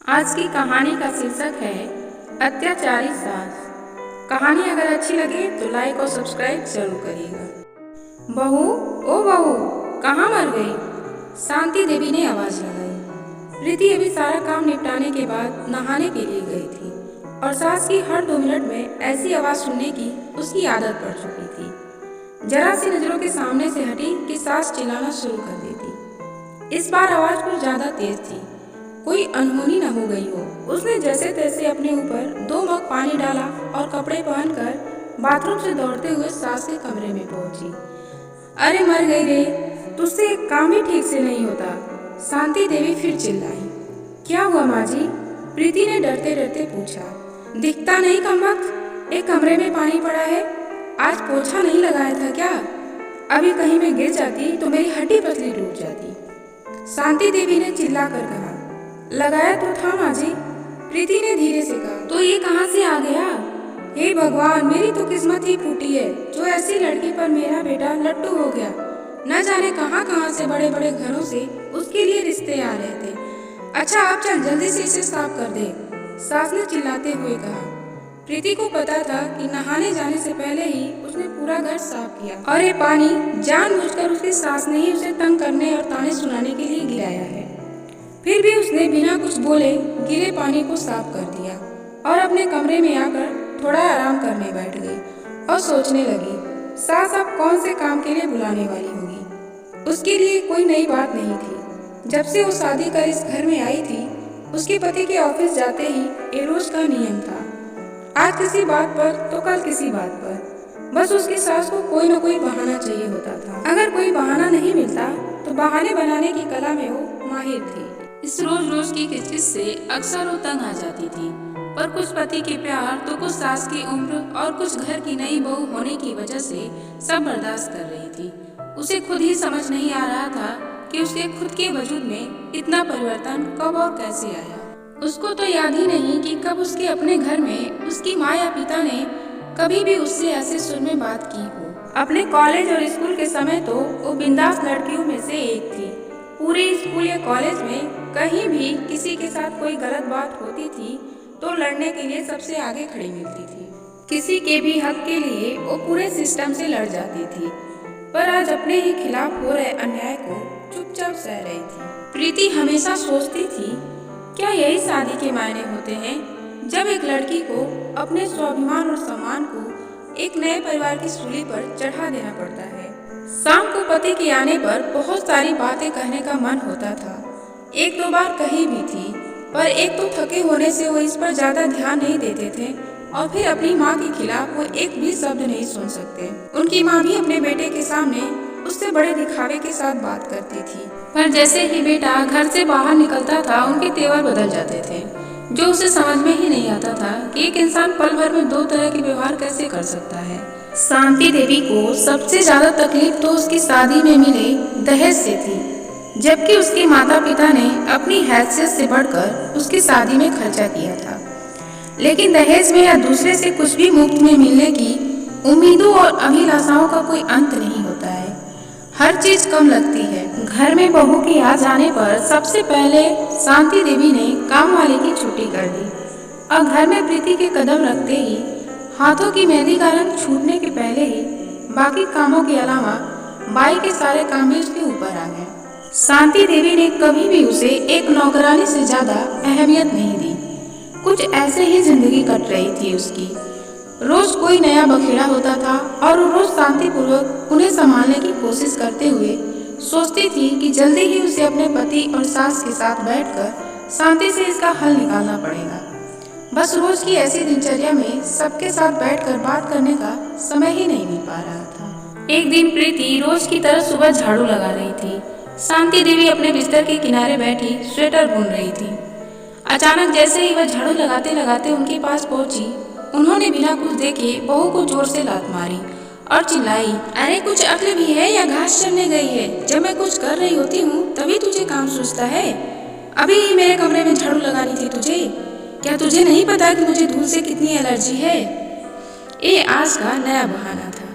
आज की कहानी का शीर्षक है अत्याचारी सास। कहानी अगर अच्छी लगे तो लाइक और सब्सक्राइब जरूर करिएगा। बहू, ओ बहू, कहाँ मर गई? शांति देवी ने आवाज लगाई। प्रीति अभी सारा काम निपटाने के बाद नहाने के लिए गई थी और सास की हर 2 मिनट में ऐसी आवाज सुनने की उसकी आदत पड़ चुकी थी। जरा सी नजरों के सामने से हटी कि सास चिल्लाना शुरू कर देती। इस बार आवाज कुछ ज्यादा तेज थी, कोई अनहोनी न हो गई हो। उसने जैसे तैसे अपने ऊपर 2 मग पानी डाला और कपड़े पहनकर बाथरूम से दौड़ते हुए सास के कमरे में पहुंची। अरे मर गई रे, तुझसे एक काम ही ठीक से नहीं होता। शांति देवी फिर चिल्लाई। क्या हुआ माँ जी? प्रीति ने डरते डरते पूछा। दिखता नहीं कमबख्त, एक कमरे में पानी पड़ा है। आज पोछा नहीं लगाया था क्या? अभी कहीं मैं गिर जाती तो मेरी हड्डी पसली टूट जाती। शांति देवी ने चिल्ला कर कहा। लगाया तो था माँ जी, प्रीति ने धीरे से कहा। तो ये कहाँ से आ गया? हे भगवान, मेरी तो किस्मत ही फूटी है जो ऐसी लड़की पर मेरा बेटा लट्टू हो गया। न जाने कहाँ कहाँ से बड़े बड़े घरों से उसके लिए रिश्ते आ रहे थे। अच्छा आप चल जल्दी से इसे साफ कर दे, सास ने चिल्लाते हुए कहा। प्रीति को पता था कि नहाने जाने से पहले ही उसने पूरा घर साफ किया और ये पानी जानबूझकर उसकी सास ने ही उसे तंग करने और ताने सुनाने के लिए गिराया है। फिर भी उसने बिना कुछ बोले गिरे पानी को साफ कर दिया और अपने कमरे में आकर थोड़ा आराम करने बैठ गई और सोचने लगी, सास अब कौन से काम के लिए बुलाने वाली होगी। उसके लिए कोई नई बात नहीं थी। जब से वो शादी कर इस घर में आई थी, उसके पति के ऑफिस जाते ही ये रोज का नियम था। आज किसी बात पर तो कल किसी बात पर, बस उसकी सास को कोई न कोई बहाना चाहिए होता था। अगर कोई बहाना नहीं मिलता तो बहाने बनाने की कला में वो माहिर थी। इस रोज रोज की किचकिच से अक्सर वो तंग आ जाती थी, पर कुछ पति के प्यार तो कुछ सास की उम्र और कुछ घर की नई बहू होने की वजह से सब बर्दाश्त कर रही थी। उसे खुद ही समझ नहीं आ रहा था कि उसके खुद के वजूद में इतना परिवर्तन कब और कैसे आया। उसको तो याद ही नहीं कि कब उसके अपने घर में उसकी माँ या पिता ने कभी भी उससे ऐसे सुर में बात की हो। अपने कॉलेज और स्कूल के समय तो वो बिंदास लड़कियों में से एक थी। पूरे स्कूल या कॉलेज में कहीं भी किसी के साथ कोई गलत बात होती थी तो लड़ने के लिए सबसे आगे खड़ी मिलती थी। किसी के भी हक के लिए वो पूरे सिस्टम से लड़ जाती थी, पर आज अपने ही खिलाफ हो रहे अन्याय को चुपचाप सह रही थी। प्रीति हमेशा सोचती थी, क्या यही शादी के मायने होते हैं, जब एक लड़की को अपने स्वाभिमान और सम्मान को एक नए परिवार की सूली पर चढ़ा देना पड़ता है। शाम को पति के आने पर बहुत सारी बातें कहने का मन होता था। 1-2 बार कही भी थी, पर एक तो थके होने से वो इस पर ज्यादा ध्यान नहीं देते थे और फिर अपनी माँ के खिलाफ वो एक भी शब्द नहीं सुन सकते। उनकी माँ भी अपने बेटे के सामने उससे बड़े दिखावे के साथ बात करती थी, पर जैसे ही बेटा घर से बाहर निकलता था उनके तेवर बदल जाते थे, जो उसे समझ में ही नहीं आता था कि एक इंसान पल भर में 2 तरह के व्यवहार कैसे कर सकता है। शांति देवी को सबसे ज्यादा तकलीफ तो उसकी शादी में मिले दहेज से थी, जबकि उसके माता पिता ने अपनी हैसियत से बढ़कर उसकी शादी में खर्चा किया था। लेकिन दहेज में या दूसरे से कुछ भी मुफ्त में मिलने की उम्मीदों और अभिलाषाओं का कोई अंत नहीं होता है। हर चीज कम लगती है। घर में बहू के आ जाने पर सबसे पहले शांति देवी ने काम वाले की छुट्टी कर दी और घर में प्रीति के कदम रखते ही हाथों की मेहंदी का रंग छूटने के पहले ही बाकी कामों के अलावा बाई के सारे काम भी उसके ऊपर आ गए। शांति देवी ने कभी भी उसे एक नौकरानी से ज्यादा अहमियत नहीं दी। कुछ ऐसे ही जिंदगी कट रही थी उसकी। रोज कोई नया बखेड़ा होता था और वो रोज शांतिपूर्वक उन्हें संभालने की कोशिश करते हुए सोचती थी कि जल्दी ही उसे अपने पति और सास के साथ बैठकर शांति से इसका हल निकालना पड़ेगा। बस रोज की ऐसी दिनचर्या में सबके साथ बैठकर बात करने का समय ही नहीं मिल पा रहा था। एक दिन प्रीति रोज की तरह सुबह झाड़ू लगा रही थी। शांति देवी अपने बिस्तर के किनारे बैठी स्वेटर बुन रही थी। अचानक जैसे ही वह झाड़ू लगाते लगाते उनके पास पहुंची, उन्होंने बिना कुछ देखे बहू को जोर से लात मारी और चिल्लाई, अरे कुछ अक्ल भी है या घास चरने गई है? जब मैं कुछ कर रही होती हूँ तभी तुझे काम सूझता है। अभी ही मेरे कमरे में झाड़ू लगानी थी तुझे। क्या तुझे नहीं पता कि मुझे धूल से कितनी एलर्जी है? ये आज का नया बहाना था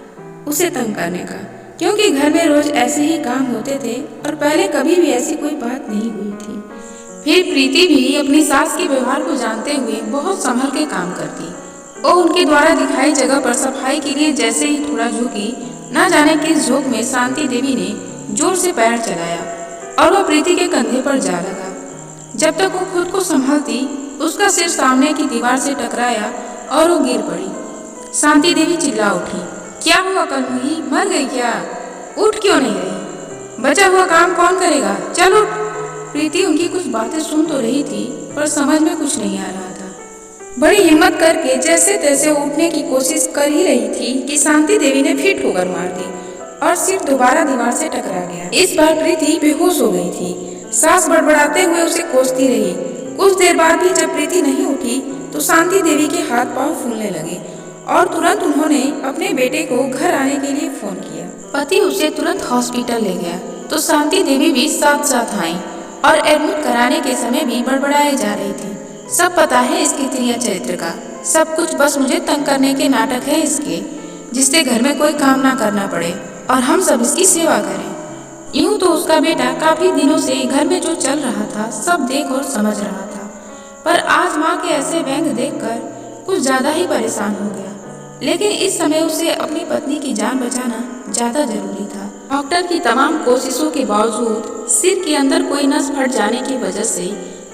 उसे तंग करने का, क्योंकि घर में रोज ऐसे ही काम होते थे और पहले कभी भी ऐसी कोई बात नहीं हुई थी। फिर प्रीति भी अपनी सास के व्यवहार को जानते हुए बहुत संभल के काम करती और उनके द्वारा दिखाई जगह पर सफाई के लिए जैसे ही थोड़ा झुकी, न जाने किस झोंक में शांति देवी ने जोर से पैर चलाया और वह प्रीति के कंधे पर जा लगा। जब तक वो खुद को संभालती, उसका सिर सामने की दीवार से टकराया और वो गिर पड़ी। शांति देवी चिल्ला उठी, क्या हुआ कलमुही, मर गई क्या? उठ क्यों नहीं रही? बचा हुआ काम कौन करेगा? चल उठ। प्रीति उनकी कुछ बातें सुन तो रही थी, पर समझ में कुछ नहीं आ रहा था। बड़ी हिम्मत करके जैसे तैसे उठने की कोशिश कर ही रही थी कि शांति देवी ने फिर ठोकर मार दी और सिर दोबारा दीवार से टकरा गया। इस बार प्रीति बेहोश हो गई थी। सांस बड़बड़ाते हुए उसे कोसती रही। कुछ देर बाद भी जब प्रीति नहीं उठी तो शांति देवी के हाथ पांव फूलने लगे और तुरंत उन्होंने अपने बेटे को घर आने के लिए फोन किया। पति उसे तुरंत हॉस्पिटल ले गया तो शांति देवी भी साथ साथ आई और एडमिट कराने के समय भी बड़बड़ाए जा रही थी। सब पता है इसके क्रिया चरित्र का, सब कुछ बस मुझे तंग करने के नाटक है इसके, जिससे घर में कोई काम ना करना पड़े और हम सब इसकी सेवा करें। यूं तो उसका बेटा काफी दिनों से घर में जो चल रहा था सब देख और समझ रहा था, पर आज माँ के ऐसे व्यंग देखकर कुछ ज्यादा ही परेशान हो गया। लेकिन इस समय उसे अपनी पत्नी की जान बचाना ज्यादा जरूरी था। डॉक्टर की तमाम कोशिशों के बावजूद सिर के अंदर कोई नस फट जाने की वजह से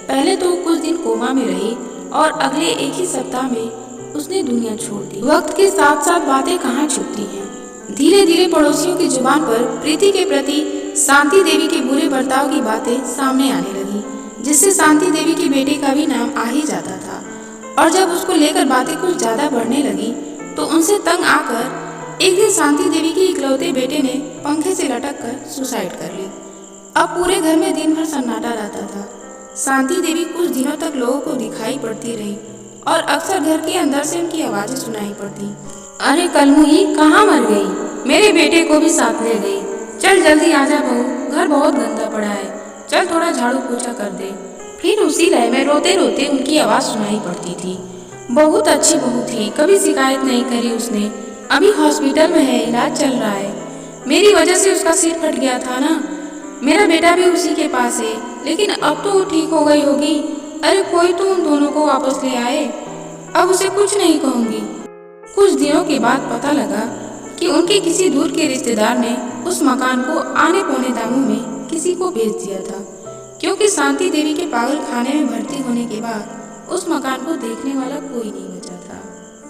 पहले तो कुछ दिन कोमा में रही और अगले एक ही सप्ताह में उसने दुनिया छोड़ दी। वक्त के साथ साथ बातें कहाँ छुपती हैं। धीरे धीरे पड़ोसियों की जुबान पर प्रीति के प्रति शांति देवी के बुरे बर्ताव की बातें सामने आने लगी, जिससे शांति देवी के बेटे का भी नाम आ ही जाता था। और जब उसको लेकर बातें कुछ ज्यादा बढ़ने लगी तो उनसे तंग आकर एक दिन शांति देवी के इकलौते बेटे ने पंखे से लटक कर सुसाइड कर ली। अब पूरे घर में दिन भर सन्नाटा रहता था। शांति देवी कुछ दिनों तक लोगों को दिखाई पड़ती रही और अक्सर घर के अंदर से उनकी आवाजें सुनाई पड़ती। अरे कलमुही, कहाँ मर गई? मेरे बेटे को भी साथ ले गई। चल जल्दी आजा बहू, घर बहुत गंदा पड़ा है, चल थोड़ा झाड़ू पोछा कर दे। फिर उसी लय में रोते रोते उनकी आवाज सुनाई पड़ती थी। बहुत अच्छी बहू थी, कभी शिकायत नहीं करी उसने। अभी हॉस्पिटल में है, इलाज चल रहा है। मेरी वजह से उसका सिर फट गया था ना। मेरा बेटा भी उसी के पास है, लेकिन अब तो वो ठीक हो गई होगी। अरे कोई तो उन दोनों को वापस ले आए। अब उसे कुछ नहीं कहूँगी। कुछ दिनों के बाद पता लगा कि उनके किसी दूर के रिश्तेदार ने उस मकान को आने पौने दामों में किसी को बेच दिया था, क्योंकि शांति देवी के पागल खाने में भर्ती होने के बाद उस मकान को देखने वाला कोई नहीं बचा था।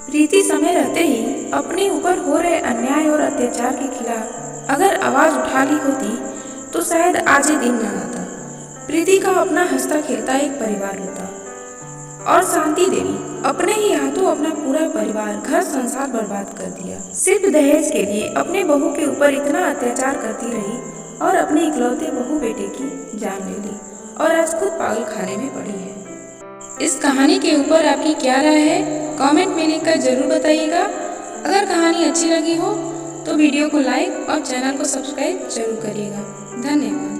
प्रीति समय रहते ही अपने ऊपर हो रहे अन्याय और अत्याचार के खिलाफ अगर आवाज उठा ली होती तो शायद आज ही दिन न आता। प्रीति का अपना हंसता खेलता एक परिवार होता और शांति देवी अपने ही हाथों अपना पूरा परिवार, घर संसार बर्बाद कर दिया। सिर्फ दहेज के लिए अपने बहू के ऊपर इतना अत्याचार करती रही और अपने इकलौते बहू बेटे की जान ले ली और आज खुद पागल खाने में पड़ी है। इस कहानी के ऊपर आपकी क्या राय है? कमेंट में लिखकर जरूर बताइएगा। अगर कहानी अच्छी लगी हो तो वीडियो को लाइक और चैनल को सब्सक्राइब जरूर करिएगा। धन्यवाद।